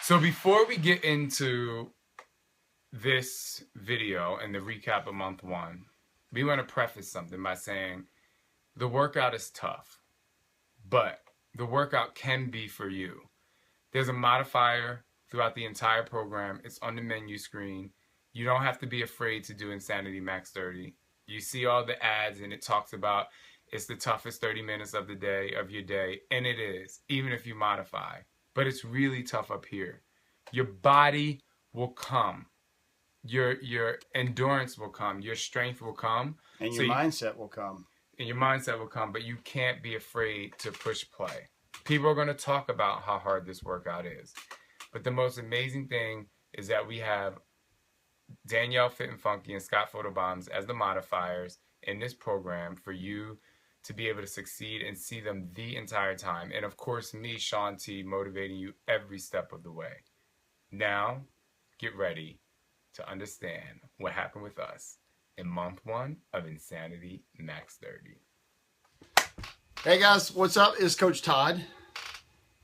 So before we get into this video and the recap of month one, we want to preface something by saying the workout is tough, but the workout can be for you. There's a modifier throughout the entire program. It's on the menu screen. You don't have to be afraid to do Insanity Max 30. You see all the ads and it talks about it's the toughest 30 minutes of the day, of your day, and it is, even if you modify. But it's really tough up here. Your body will come. Your endurance will come. Your strength will come. And your mindset will come. And your mindset will come, but you can't be afraid to push play. People are going to talk about how hard this workout is. But the most amazing thing is that we have Danielle Fit and Funky and Scott Photobombs as the modifiers in this program for you to be able to succeed and see them the entire time. And of course, me, Shaun T, motivating you every step of the way. Now, get ready to understand what happened with us in month one of Insanity Max 30. Hey guys, what's up? It's Coach Todd,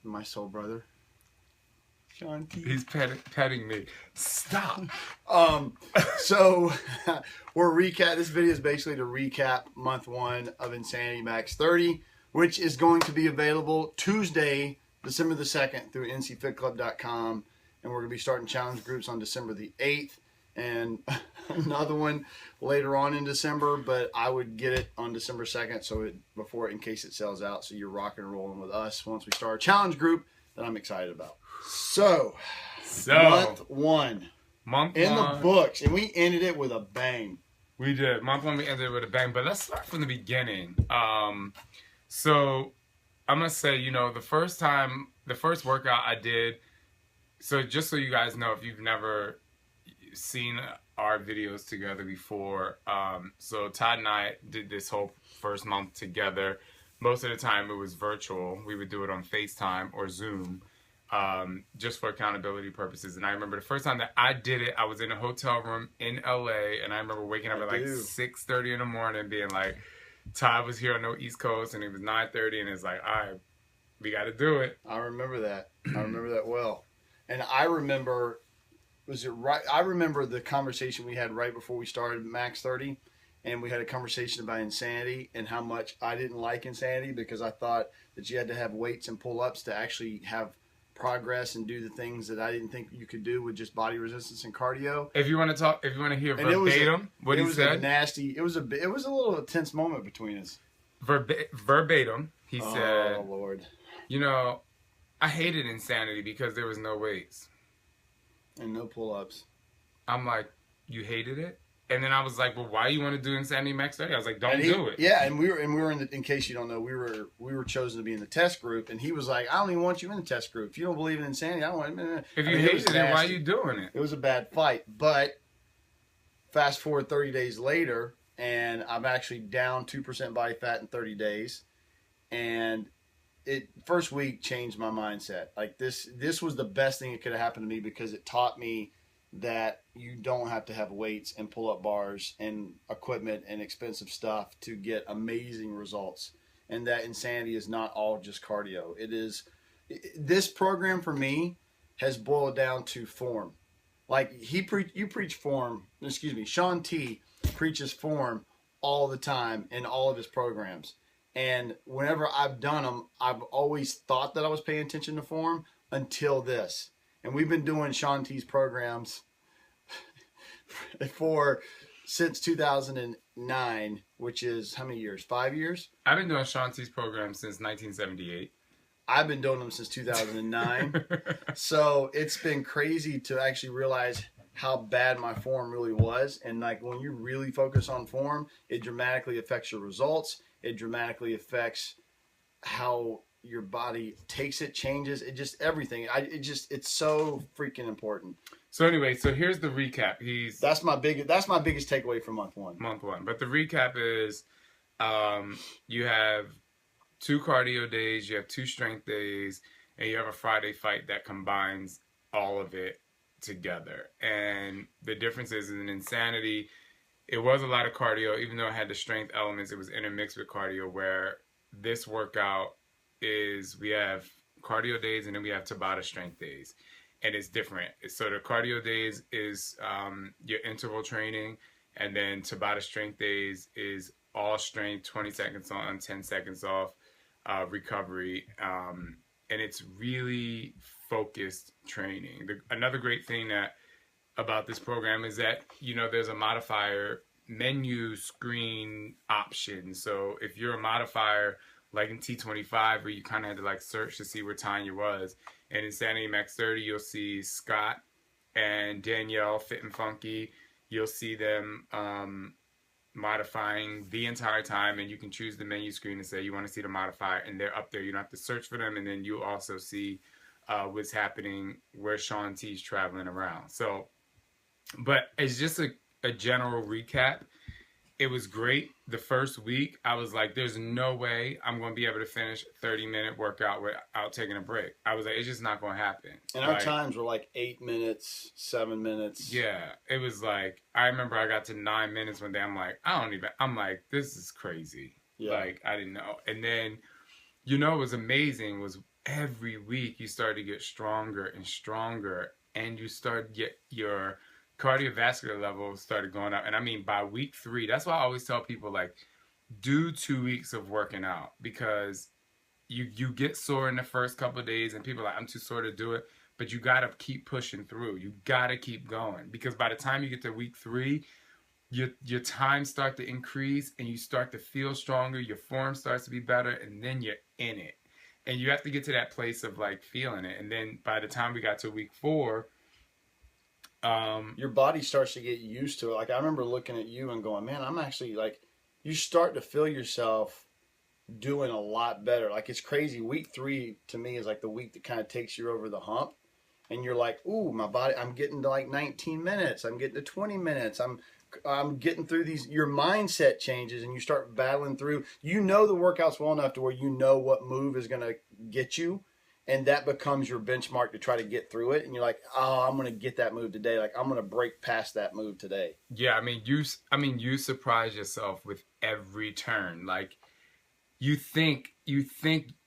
my soul brother, Shaun T. He's petting me. Stop. So this video is basically to recap month one of Insanity Max 30, which is going to be available Tuesday, December the 2nd through ncfitclub.com. And we're going to be starting challenge groups on December the 8th and another one later on in December, but I would get it on December 2nd in case it sells out, so you're rocking and rolling with us once we start a challenge group that I'm excited about. So month one in the books, and we ended it with a bang. We did. Month one we ended it with a bang, but let's start from the beginning. So I'm going to say, the first workout I did, so just so you guys know, if you've never seen our videos together before, so Todd and I did this whole first month together. Most of the time it was virtual. We would do it on FaceTime or Zoom, just for accountability purposes. And I remember the first time that I did it, I was in a hotel room in LA, and I remember waking up at like 6:30 in the morning being like, Todd was here on the East Coast and it was 9:30, and it's like, all right, we got to do it. I remember that. I remember that well. And I remember, I remember the conversation we had right before we started Max 30, and we had a conversation about Insanity and how much I didn't like Insanity because I thought that you had to have weights and pull-ups to actually have progress and do the things that I didn't think you could do with just body resistance and cardio. If you want to hear verbatim what he said, it was a little tense moment between us. Verbatim, he said, "Oh Lord, I hated Insanity because there was no weights and no pull-ups." I'm like, you hated it? And then I was like, well, why you want to do Insanity Max 30? I was like, don't do it. Yeah, and we were in case you don't know, we were chosen to be in the test group, and he was like, I don't even want you in the test group. If you don't believe in Insanity, I don't want you. If you hated it, why are you doing it? It was a bad fight. But fast forward 30 days later, and I'm actually down 2% body fat in 30 days, and first week changed my mindset. Like this was the best thing that could have happened to me because it taught me that you don't have to have weights and pull-up bars and equipment and expensive stuff to get amazing results, and that Insanity is not all just cardio. This program for me has boiled down to form. Like you preach form. Shaun T preaches form all the time in all of his programs. And whenever I've done them, I've always thought that I was paying attention to form until this. And we've been doing Shaun T's programs since 2009, which is how many years? 5 years? I've been doing Shaun T's program since 1978. I've been doing them since 2009. So it's been crazy to actually realize how bad my form really was. And like when you really focus on form, it dramatically affects your results. It dramatically affects how your body takes it, changes it, just everything. It's so freaking important. So anyway, here's the recap. That's my biggest takeaway from month one. But the recap is, you have 2 cardio days, you have 2 strength days, and you have a Friday fight that combines all of it together. And the difference is in Insanity, it was a lot of cardio, even though it had the strength elements, it was intermixed with cardio, where this workout is, we have cardio days and then we have Tabata strength days. and it's different. So the cardio days is your interval training, and then Tabata strength days is all strength, 20 seconds on, 10 seconds off, recovery, and it's really focused training. Another great thing about this program is that there's a modifier menu screen option. So if you're a modifier like in T25 where you kind of had to like search to see where Tanya was, and in Sanity Max 30 you'll see Scott and Danielle Fit and Funky. You'll see them modifying the entire time, and you can choose the menu screen and say you want to see the modifier, and they're up there. You don't have to search for them, and then you also see what's happening where Shaun T's traveling around. So, but it's just a general recap. It was great. The first week, I was like, there's no way I'm going to be able to finish a 30-minute workout without taking a break. I was like, it's just not going to happen. And our times were like 8 minutes, 7 minutes. Yeah. It was like, I remember I got to 9 minutes one day. I'm like, this is crazy. Yeah. Like, I didn't know. And then, what was amazing was every week you started to get stronger and stronger, and you started to get your cardiovascular level started going up. And I mean, by week 3, that's why I always tell people, like, do 2 weeks of working out, because you get sore in the first couple of days and people are like, I'm too sore to do it, but you got to keep pushing through. You got to keep going, because by the time you get to week 3, your time start to increase and you start to feel stronger, your form starts to be better, and then you're in it. And you have to get to that place of like feeling it. And then by the time we got to week 4, your body starts to get used to it. Like, I remember looking at you and going, man, I'm actually like, you start to feel yourself doing a lot better. Like, it's crazy. Week 3 to me is like the week that kind of takes you over the hump, and you're like, ooh, my body, I'm getting to like 19 minutes. I'm getting to 20 minutes. I'm getting through these. Your mindset changes and you start battling through. The workouts well enough to where you know what move is going to get you. And that becomes your benchmark to try to get through it. And you're like, oh, I'm going to get that move today. Like, I'm going to break past that move today. Yeah, I mean, you surprise yourself with every turn. Like, you think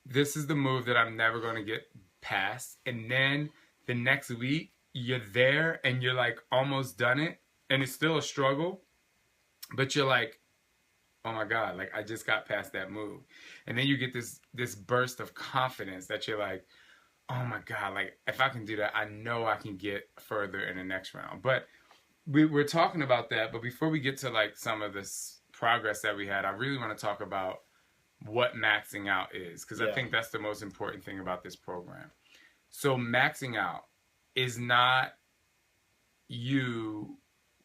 this is the move that I'm never going to get past. And then the next week, you're there and you're like almost done it. And it's still a struggle. But you're like, oh my God, like I just got past that move. And then you get this burst of confidence that you're like, oh my God, like if I can do that, I know I can get further in the next round. But we're talking about that. But before we get to like some of this progress that we had, I really want to talk about what maxing out is, because I think that's the most important thing about this program. So maxing out is not you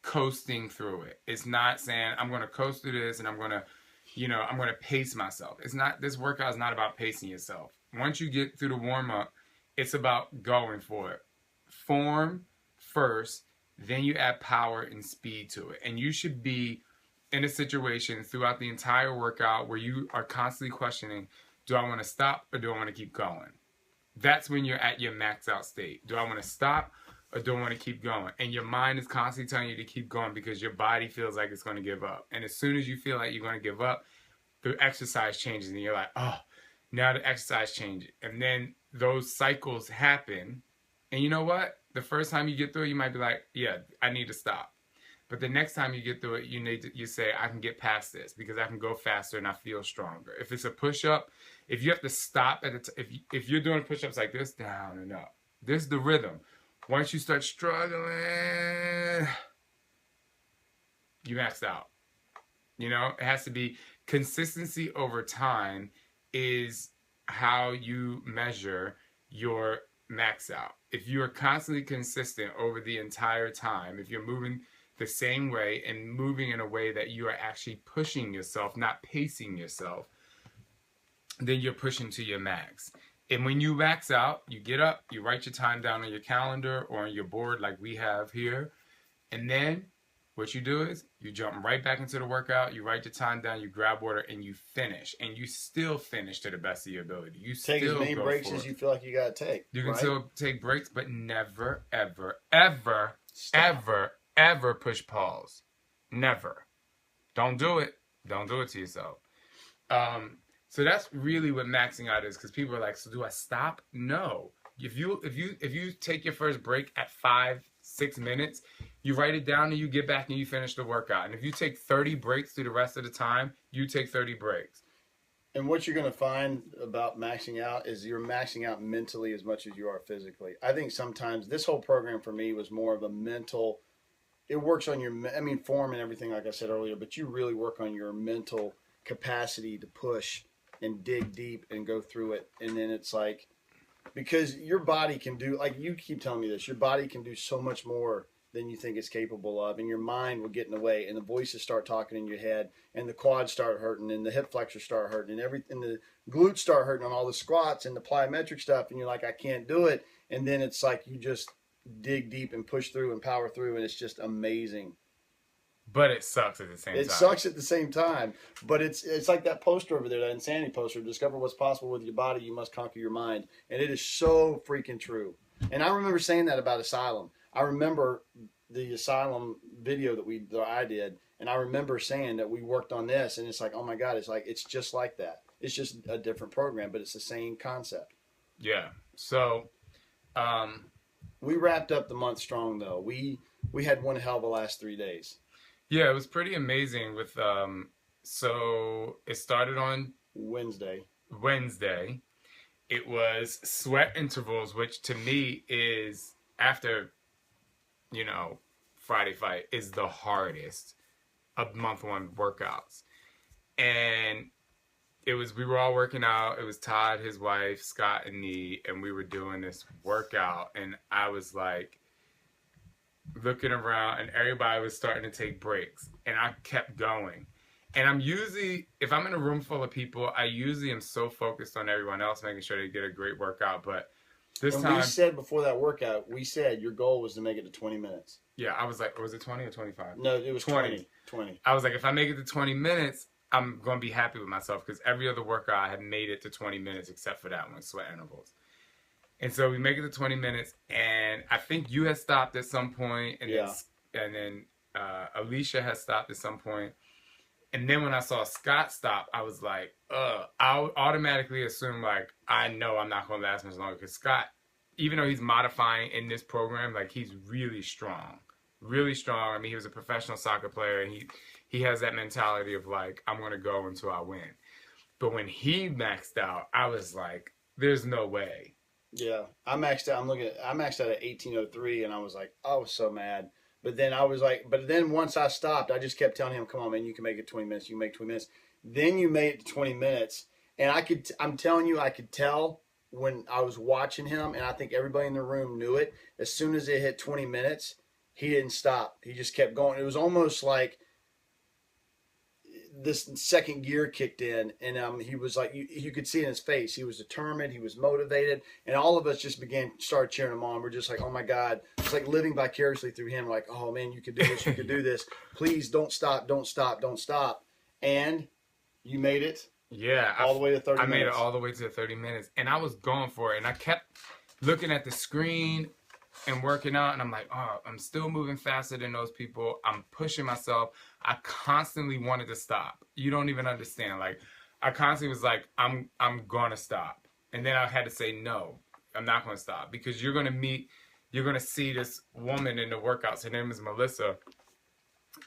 coasting through it. It's not saying I'm going to coast through this and I'm going to pace myself. It's not, this workout is not about pacing yourself. Once you get through the warm up, it's about going for it. Form first, then you add power and speed to it. And you should be in a situation throughout the entire workout where you are constantly questioning, do I want to stop or do I want to keep going? That's when you're at your max out state. Do I want to stop or do I want to keep going? And your mind is constantly telling you to keep going because your body feels like it's going to give up. And as soon as you feel like you're going to give up, the exercise changes and you're like, oh, now the exercise changes. And then those cycles happen. And you know what? The first time you get through it, you might be like, yeah, I need to stop. But the next time you get through it, you say, I can get past this because I can go faster and I feel stronger. If it's a push-up, if you have to stop if you're doing push-ups like this, down and up, this is the rhythm. Once you start struggling, you maxed out. It has to be consistency over time is how you measure your max out. If you are constantly consistent over the entire time, if you're moving the same way and moving in a way that you are actually pushing yourself, not pacing yourself, then you're pushing to your max. And when you max out, you get up, you write your time down on your calendar or on your board like we have here. And then what you do is you jump right back into the workout, you write your time down, you grab water, and you finish. And you still finish to the best of your ability. You take still as many breaks as you feel like you got to take. You can still take breaks, but never, ever, ever, ever push pause. Never. Don't do it. Don't do it to yourself. So that's really what maxing out is, because people are like, so do I stop? No. if you take your first break at 5-6 minutes, you write it down and you get back and you finish the workout. And if you take 30 breaks through the rest of the time, you take 30 breaks. And what you're going to find about maxing out is you're maxing out mentally as much as you are physically. I think sometimes this whole program for me was more of a mental. It works on your, form and everything, like I said earlier, but you really work on your mental capacity to push and dig deep and go through it. And then it's like, because your body can do, like you keep telling me this, your body can do so much more than you think it's capable of, and your mind will get in the way, and the voices start talking in your head, and the quads start hurting, and the hip flexors start hurting, and everything, the glutes start hurting on all the squats and the plyometric stuff, and you're like, I can't do it. And then it's like you just dig deep and push through and power through, and it's just amazing. But it sucks at the same time. It sucks at the same time, but it's like that poster over there, that insanity poster. Discover what's possible with your body. You must conquer your mind, and it is so freaking true. And I remember saying that about Asylum. I remember the Asylum video that I did, and I remember saying that we worked on this, and it's like, oh my God, it's just like that. It's just a different program, but it's the same concept. Yeah. So, we wrapped up the month strong, though. We had one hell of a last 3 days. Yeah, it was pretty amazing with, so it started on Wednesday. It was sweat intervals, which to me is, after, Friday fight, is the hardest of month one workouts. And we were all working out. It was Todd, his wife, Scott, and me, and we were doing this workout. And I was like, looking around, and everybody was starting to take breaks, and I kept going. And I'm usually, if I'm in a room full of people, I usually am so focused on everyone else, making sure they get a great workout. But this time, we said before that workout, your goal was to make it to 20 minutes. Yeah, I was like, was it 20 or 25? No, it was 20. I was like, if I make it to 20 minutes, I'm going to be happy with myself, because every other workout I had made it to 20 minutes except for that one, sweat intervals. And so we make it to 20 minutes, and I think you had stopped at some point, and then Alicia had stopped at some point. And then when I saw Scott stop, I was like, I automatically assumed, like, I know I'm not going to last much longer, because Scott, even though he's modifying in this program, like, he's really strong. Really strong. I mean, he was a professional soccer player, and he has that mentality of, like, I'm going to go until I win. But when he maxed out, I was like, there's no way. Yeah, I maxed out. I maxed out at 18:03, and I was like, I was so mad. But then once I stopped, I just kept telling him, "Come on, man, you can make it 20 minutes. You can make 20 minutes." Then you made it to 20 minutes, and I'm telling you, I could tell when I was watching him, and I think everybody in the room knew it. As soon as it hit 20 minutes, he didn't stop. He just kept going. It was almost like this second gear kicked in, and he was like, you could see in his face, he was determined, he was motivated, and all of us just started cheering him on. We're just like, oh my God, it's like living vicariously through him, like, oh man, you could do this, you could do this, please don't stop. And you made it. Yeah, all the way to 30 minutes. I made it all the way to the 30 minutes, and I was going for it, and I kept looking at the screen and working out, and I'm like, oh, I'm still moving faster than those people. I'm pushing myself. I constantly wanted to stop. You don't even understand. Like, I constantly was like, I'm gonna stop. And then I had to say, no, I'm not gonna stop, because you're gonna see this woman in the workouts. Her name is Melissa,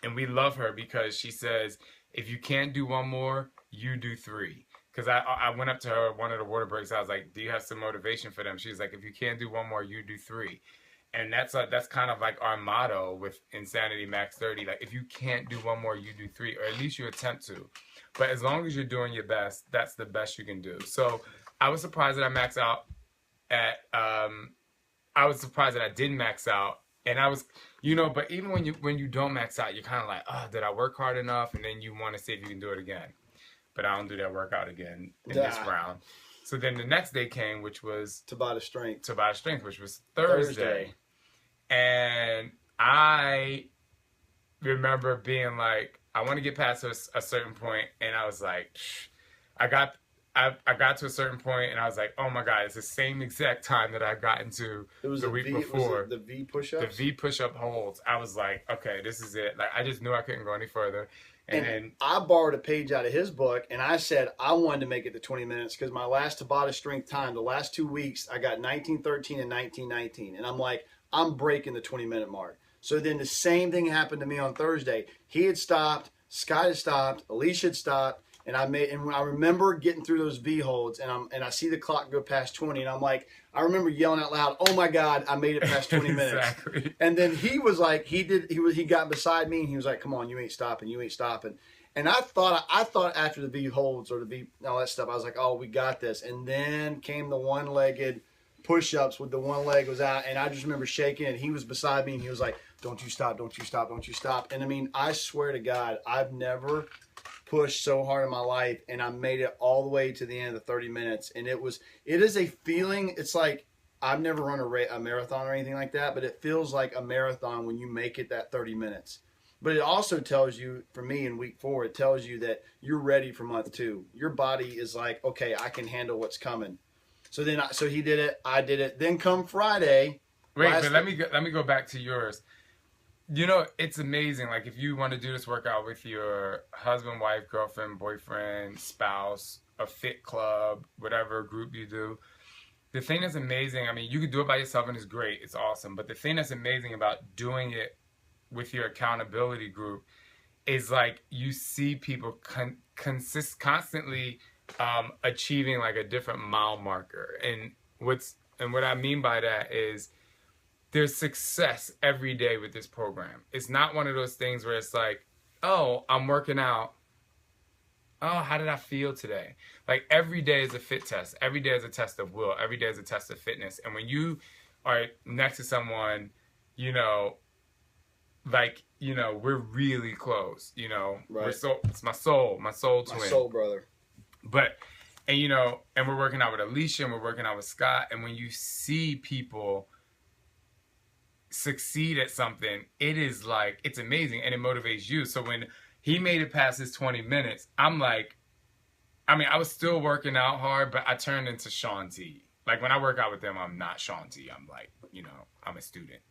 and we love her because she says, if you can't do one more, you do 3. Because I went up to her one of the water breaks. I was like, do you have some motivation for them? She was like, if you can't do one more, you do 3. And that's kind of like our motto with Insanity Max 30. Like, if you can't do one more, you do 3, or at least you attempt to. But as long as you're doing your best, that's the best you can do. So I was surprised that I maxed out at, I was surprised that I didn't max out. And I was, but even when you don't max out, you're kind of like, oh, did I work hard enough? And then you want to see if you can do it again. But I don't do that workout again in this round. So then the next day came, which was Tabata Strength, which was Thursday. And I remember being like, I want to get past a certain point, and I was like, I got to a certain point and I was like, oh my God, it's the same exact time that I got into It was the a week V. before. Was it the V The push-ups? V push-up holds. I was like, okay, this is it. Like I just knew I couldn't go any further. And And then I borrowed a page out of his book, and I said I wanted to make it to 20 minutes because my last Tabata strength time, the last 2 weeks, I got 19:13 and 19:19, and I'm like, I'm breaking the 20-minute mark. So then the same thing happened to me on Thursday. He had stopped, Scott had stopped, Alicia had stopped, and when I remember getting through those V holds, and I see the clock go past 20, and I'm like, I remember yelling out loud, "Oh my God, I made it past 20 minutes!" exactly. And then he was like, he got beside me, and he was like, "Come on, you ain't stopping, you ain't stopping." And I thought after the V holds or the V all that stuff, I was like, "Oh, we got this." And then came the one-legged push-ups with the one leg was out, and I just remember shaking, and he was beside me, and he was like, "Don't you stop, don't you stop, don't you stop." And I mean, I swear to God, I've never pushed so hard in my life, and I made it all the way to the end of the 30 minutes. And it is a feeling. It's like I've never run a marathon or anything like that, but it feels like a marathon when you make it that 30 minutes. But it also tells you, for me in week 4, it tells you that you're ready for month 2. Your body is like, okay, I can handle what's coming. So he did it, I did it. Then come Friday. Wait, but let me go back to yours. You know, it's amazing. Like if you want to do this workout with your husband, wife, girlfriend, boyfriend, spouse, a fit club, whatever group you do, the thing that's amazing, I mean, you can do it by yourself and it's great. It's awesome. But the thing that's amazing about doing it with your accountability group is like you see people constantly achieving like a different mile marker. And what I mean by that is there's success every day with this program. It's not one of those things where it's like, oh, I'm working out. Oh, how did I feel today? Like every day is a fit test. Every day is a test of will. Every day is a test of fitness. And when you are next to someone, you know, like, you know, we're really close, you know. Right. It's my soul twin. My soul brother. But, and you know, and we're working out with Alicia and we're working out with Scott. And when you see people succeed at something, it is like, it's amazing and it motivates you. So when he made it past his 20 minutes, I'm like, I mean, I was still working out hard, but I turned into Shaun T. Like when I work out with them, I'm not Shaun T. I'm like, you know, I'm a student.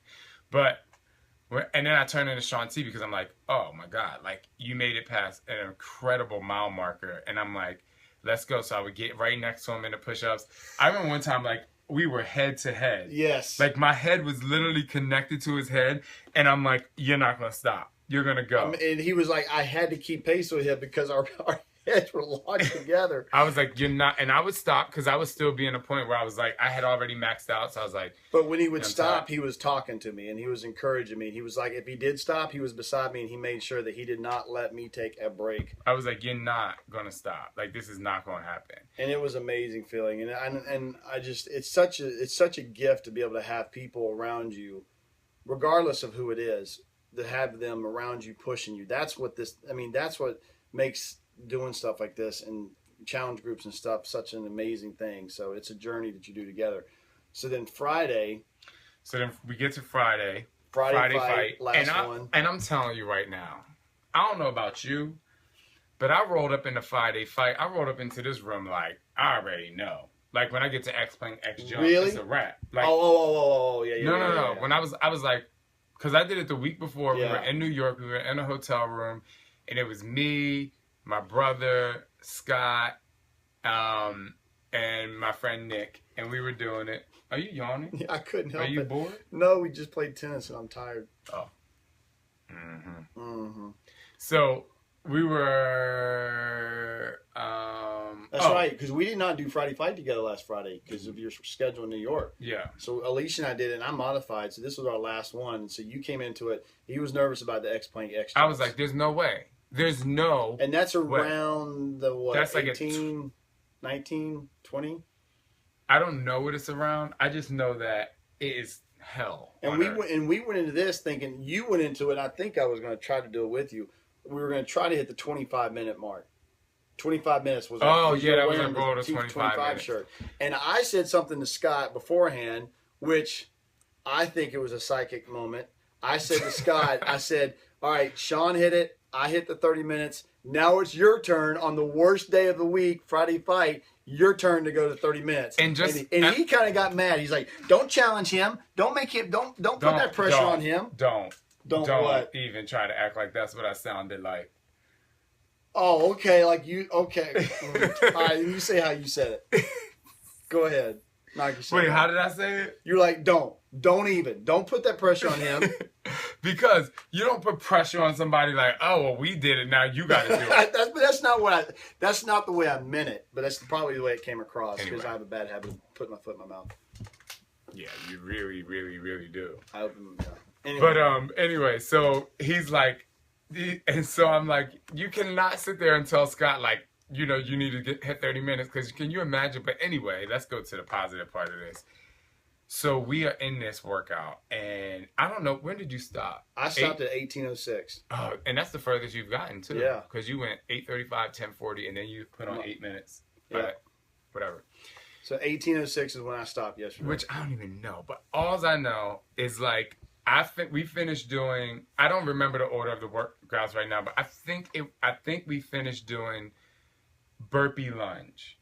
But, and then I turned into Shaun T because I'm like, oh my God, like you made it past an incredible mile marker. And I'm like, let's go. So I would get right next to him in the push-ups. I remember one time, like, we were head to head. Yes. Like my head was literally connected to his head. And I'm like, you're not going to stop. You're going to go. And he was like, I had to keep pace with him because our heads were locked together. I was like, you're not. And I would stop because I would still be in a point where I was like, I had already maxed out. So I was like. But when he would stop, he was talking to me and he was encouraging me. He was like, if he did stop, he was beside me and he made sure that he did not let me take a break. I was like, you're not going to stop. Like, this is not going to happen. And it was an amazing feeling. And I just, it's such a gift to be able to have people around you, regardless of who it is, to have them around you pushing you. That's what makes doing stuff like this and challenge groups and stuff such an amazing thing. So it's a journey that you do together. So then Friday. So then we get to Friday. Friday fight, last one. And I'm telling you right now, I don't know about you, but I rolled up in the Friday fight. I rolled up into this room like, I already know. Like when I get to X Plank, X Jump, really? It's a wrap. Like, yeah. No. Yeah. When I was like, because I did it the week before. Yeah. We were in New York. We were in a hotel room, and it was me, my brother, Scott, and my friend Nick, and we were doing it. Are you yawning? Yeah, I couldn't help it. Are you bored? No, we just played tennis, and I'm tired. Oh. Mm-hmm. Mm-hmm. So we were. That's right, because we did not do Friday fight together last Friday because of your schedule in New York. Yeah. So Alicia and I did it, and I modified. So this was our last one. So you came into it. He was nervous about the X Plank X. I was like, "There's no way. There's no." And that's around the what? That's like 18, 19, 20? I don't know what it's around. I just know that it is hell. And we went into this thinking you went into it. I think I was going to try to do it with you. We were going to try to hit the 25-minute mark. 25 minutes was. Oh yeah, that was our goal. To 25 minutes. Shirt. And I said something to Scott beforehand, which I think it was a psychic moment. I said to Scott, I said, "All right, Shaun hit it. I hit the 30 minutes. Now it's your turn on the worst day of the week, Friday fight. Your turn to go to 30 minutes. And he kind of got mad. He's like, "Don't challenge him. Don't make him. Don't put that pressure on him. Don't what? even try to act like that's what I sounded like." Oh, okay. Like you. Okay. All right. You say how you said it. Go ahead. Wait, how did I say it? You're like, don't put that pressure on him. Because you don't put pressure on somebody like, oh, well, we did it, now you got to do it. That's not the way I meant it, but that's probably the way it came across because Anyway. I have a bad habit of putting my foot in my mouth. Yeah, you really, really, really do. I open my mouth. Anyway. But anyway, so he's like, and so I'm like, you cannot sit there and tell Scott like, you know, you need to hit 30 minutes because can you imagine? But anyway, let's go to the positive part of this. So we are in this workout, and I don't know, when did you stop? I stopped at 18:06. Oh, and that's the furthest you've gotten too. Yeah. Because you went 8:35, 10:40, and then you put on 8 minutes. Yeah. Whatever. So 18:06 is when I stopped yesterday. Which I don't even know, but all I know is like we finished doing. I don't remember the order of the workouts right now, but I think we finished doing burpee lunge.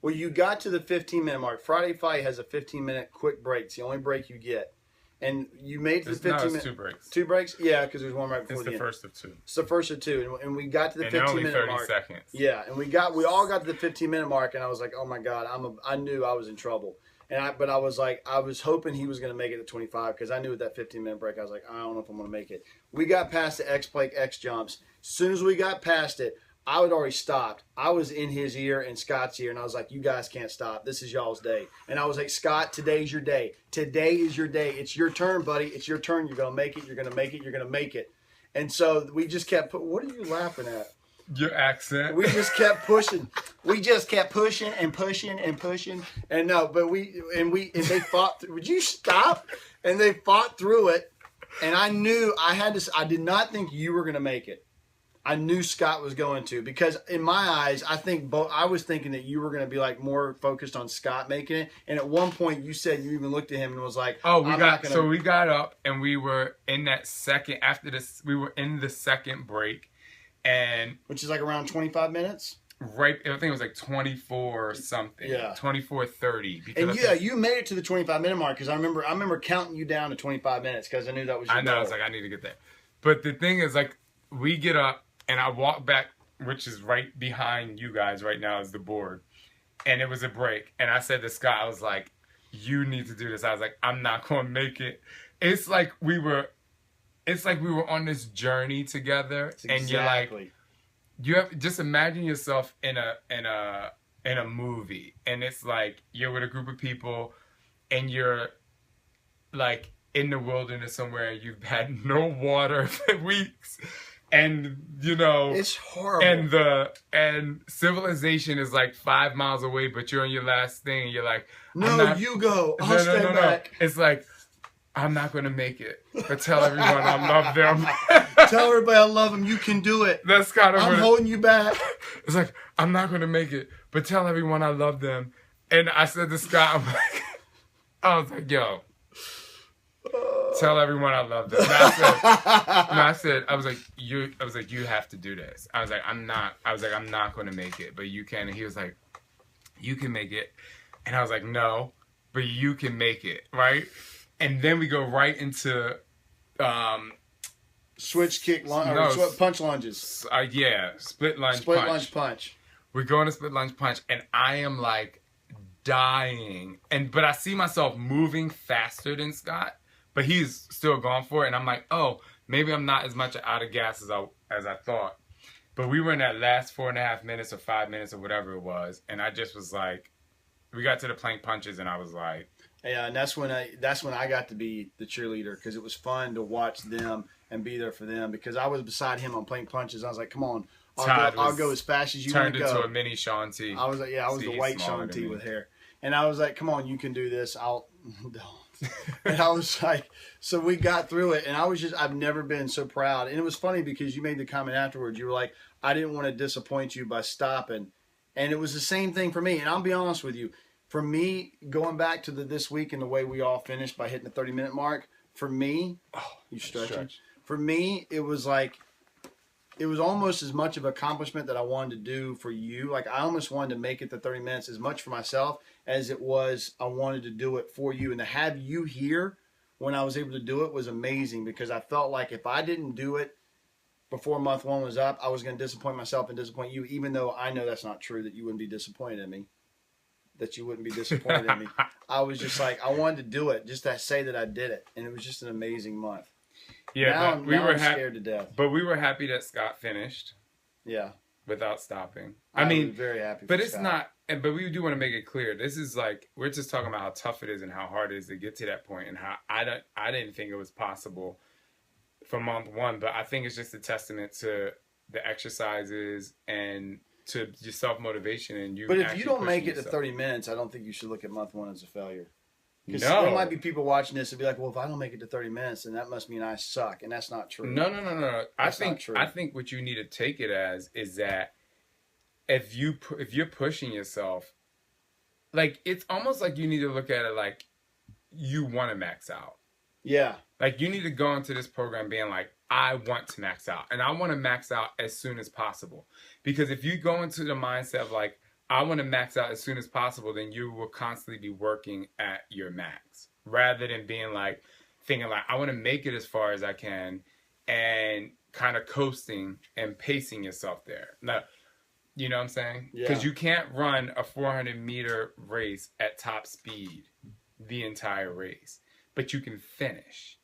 Well, you got to the 15-minute mark. Friday fight has a 15-minute quick break. It's the only break you get. And you made it to the 15 minutes. 2 breaks. 2 breaks? Yeah, because there's one right before It's the the end. first of 2. It's the first of 2. And we got to the 15-minute only 30 mark. seconds. Yeah, and we all got to the 15-minute mark, and I was like, oh my God, I knew I was in trouble. But I was like, I was hoping he was going to make it to 25 because I knew at that 15-minute break, I was like, I don't know if I'm going to make it. We got past the X Plank X jumps. As soon as we got past it, I had already stopped. I was in his ear and Scott's ear, and I was like, you guys can't stop. This is y'all's day. And I was like, Scott, today's your day. Today is your day. It's your turn, buddy. It's your turn. You're going to make it. You're going to make it. You're going to make it. And so we just kept what are you laughing at? Your accent. We just kept pushing. We just kept pushing and pushing and pushing. And no, but they fought. Would you stop? And they fought through it. And I knew I did not think you were going to make it. I knew Scott was going to because in my eyes, I was thinking that you were going to be like more focused on Scott making it. And at one point, you said you even looked at him and was like, "Oh, we got up and we were in that second after this. We were in the second break, and which is like around 25 minutes." Right, I think it was like 24 something. Yeah, 24:30. And yeah, you made it to the 25-minute mark because I remember counting you down to 25 minutes because I knew that was your goal. I was like, I need to get there. But the thing is, like, we get up. And I walk back, which is right behind you guys right now is the board. And it was a break. And I said to Scott, I was like, you need to do this. I was like, I'm not going to make it. It's like we were on this journey together. And you're like, you have just imagine yourself in a movie. And it's like you're with a group of people and you're like in the wilderness somewhere. And you've had no water for weeks. And you know it's horrible. And civilization is like 5 miles away, but you're on your last thing, and you're like, you go. I'll stay back. It's like I'm not gonna make it, but tell everyone I love them. Tell everybody I love them. You can do it. That's kind of. I'm holding you back. It's like I'm not gonna make it, but tell everyone I love them. And I said to Scott, I was like, yo. Tell everyone I love them. I was like, you have to do this. I was like, I'm not going to make it, but you can. And he was like, you can make it. And I was like, no, but you can make it, right? And then we go right into switch kick punch lunges. Yeah, split lunge punch. We're going to split lunge punch, and I am like dying. But I see myself moving faster than Scott. But he's still going for it, and I'm like, oh, maybe I'm not as much out of gas as I thought. But we were in that last 4.5 minutes or 5 minutes or whatever it was, and I just was like, we got to the plank punches, and I was like, yeah, and that's when I got to be the cheerleader because it was fun to watch them and be there for them because I was beside him on plank punches. I was like, come on, I'll go as fast as you want to go. Turned into a mini Shaun T. I was like, yeah, I was the white Shaun T with hair, and I was like, come on, you can do this. And I was like, so we got through it, and I've never been so proud. And it was funny because you made the comment afterwards. You were like, I didn't want to disappoint you by stopping. And it was the same thing for me. And I'll be honest with you. For me, going back to this week and the way we all finished by hitting the 30-minute mark, for me, you stretching? For me, it was like, it was almost as much of an accomplishment that I wanted to do for you. Like I almost wanted to make it the 30 minutes as much for myself as it was I wanted to do it for you. And to have you here when I was able to do it was amazing because I felt like if I didn't do it before month one was up, I was going to disappoint myself and disappoint you, even though I know that's not true, that you wouldn't be disappointed in me. That you wouldn't be disappointed in me. I was just like, I wanted to do it just to say that I did it. And it was just an amazing month. Yeah, now, but we were scared to death. But we were happy that Scott finished. Yeah. Without stopping. I mean, was very happy. But it's Scott. not. But we do want to make it clear. This is like we're just talking about how tough it is and how hard it is to get to that point, and how I didn't think it was possible for month one. But I think it's just a testament to the exercises and to your self motivation and you. But if you don't make it yourself. to 30 minutes, I don't think you should look at month one as a failure. Because No. there might be people watching this and be like, well, if I don't make it to 30 minutes, then that must mean I suck. And that's not true. No. That's not true. I think what you need to take it as is that if you're pushing yourself, like it's almost like you need to look at it like you want to max out. Yeah. Like you need to go into this program being like, I want to max out and I want to max out as soon as possible. Because if you go into the mindset of like, I want to max out as soon as possible, then you will constantly be working at your max rather than being like, thinking like, I want to make it as far as I can and kind of coasting and pacing yourself there. Now, you know what I'm saying? Because you can't run a 400-meter race at top speed the entire race, but you can finish.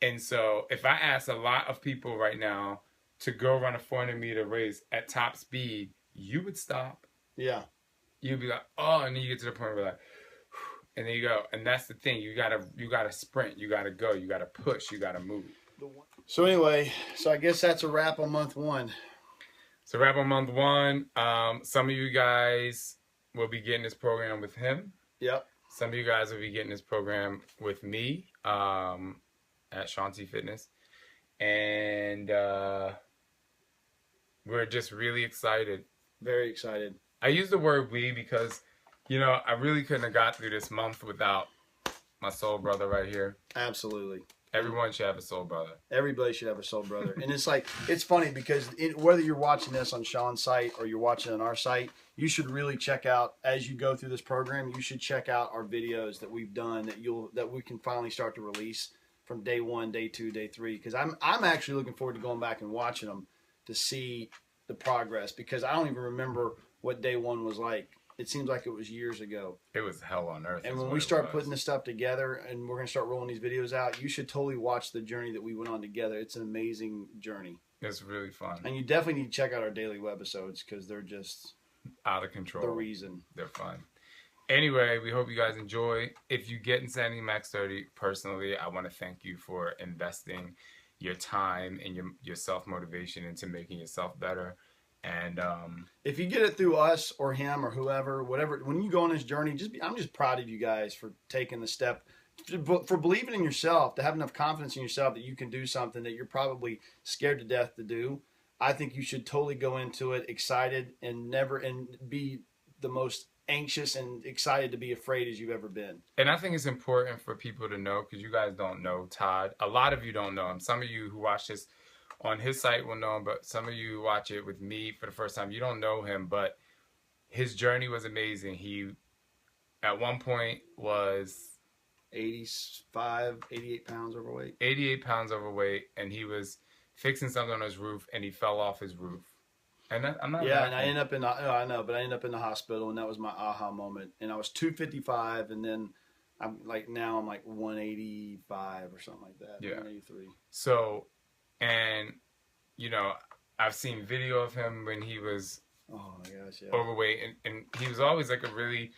And so if I ask a lot of people right now to go run a 400-meter race at top speed, you would stop. Yeah. You'd be like, oh, and then you get to the point where like, and then you go. And that's the thing. You gotta sprint. You gotta go. You gotta push. You gotta move. So anyway, I guess that's a wrap on month one. So wrap on month one. Some of you guys will be getting this program with him. Yep. Some of you guys will be getting this program with me at Sean T Fitness. And we're just really excited. Very excited. I use the word we because, you know, I really couldn't have got through this month without my soul brother right here. Absolutely. Everyone should have a soul brother. Everybody should have a soul brother. And it's like, it's funny because whether you're watching this on Sean's site or you're watching on our site, you should really check out, as you go through this program, you should check out our videos that we've done that we can finally start to release from day one, day two, day three. Because I'm actually looking forward to going back and watching them to see the progress because I don't even remember what day one was like. It seems like it was years ago. It was hell on earth. And when we start putting this stuff together and we're going to start rolling these videos out, you should totally watch the journey that we went on together. It's an amazing journey. It's really fun. And you definitely need to check out our daily webisodes because they're just out of control. The reason. They're fun. Anyway, we hope you guys enjoy. If you get Insanity Max 30, personally, I want to thank you for investing your time and your self-motivation into making yourself better. And if you get it through us or him or whoever, whatever, when you go on this journey, I'm just proud of you guys for taking the step, for believing in yourself, to have enough confidence in yourself that you can do something that you're probably scared to death to do. I think you should totally go into it excited and be the most anxious and excited to be afraid as you've ever been. And I think it's important for people to know, because you guys don't know Todd. A lot of you don't know him. Some of you who watch this on his site will know him, but some of you watch it with me for the first time, you don't know him, but his journey was amazing. He, at one point, was 88 pounds overweight. 88 pounds overweight, and he was fixing something on his roof, and he fell off his roof. And I'm not. Yeah, and I ended up in the hospital, and that was my aha moment. And I was 255, and then I'm like 185 or something like that. Yeah. 183. So, and you know, I've seen video of him when he was oh my gosh, yeah, overweight, and he was always like a really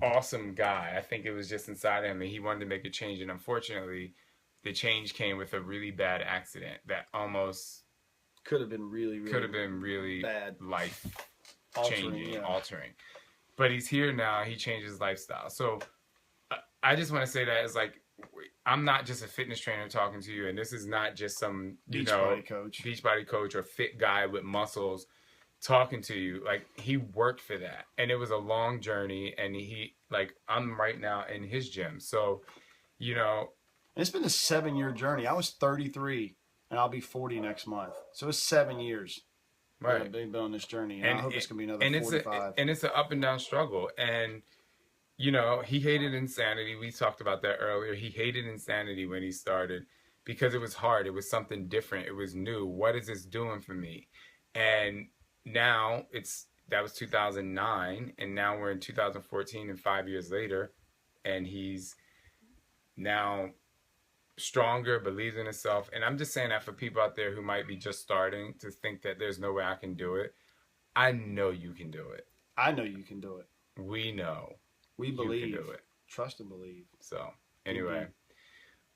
awesome guy. I think it was just inside him, and he wanted to make a change. And unfortunately, the change came with a really bad accident that almost could have been really bad, life changing, yeah. altering. But he's here now. He changed his lifestyle. So I just want to say that it's like, I'm not just a fitness trainer talking to you, and this is not just some Beachbody coach or fit guy with muscles talking to you. Like, he worked for that, and it was a long journey. And I'm right now in his gym, so you know. And it's been a 7-year journey. I was 33. and I'll be 40 next month. So it's 7 years. Right. I've been on this journey, and I hope it's gonna be another and 45. It's an up and down struggle. And you know, he hated insanity. We talked about that earlier. He hated insanity when he started because it was hard. It was something different. It was new. What is this doing for me? And now that was 2009, and now we're in 2014, and 5 years later, and he's now stronger, believes in himself. And I'm just saying that for people out there who might be just starting to think that there's no way I can do it. I know you can do it. I know you can do it. We know. We believe. You can do it. Trust and believe. So, anyway,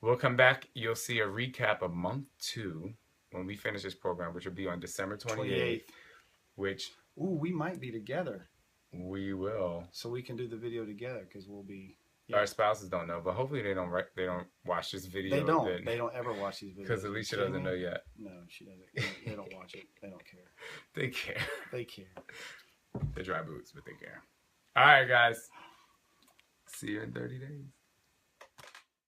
we'll come back. You'll see a recap of month 2 when we finish this program, which will be on December 28th. Which... Ooh, we might be together. We will. So we can do the video together because we'll be... Our spouses don't know, but hopefully they don't watch this video. They don't. They don't ever watch these videos. Because Alicia doesn't know yet. No, she doesn't. They don't watch it. They don't care. They care. They care. They're dry boots, but they care. All right, guys. See you in 30 days.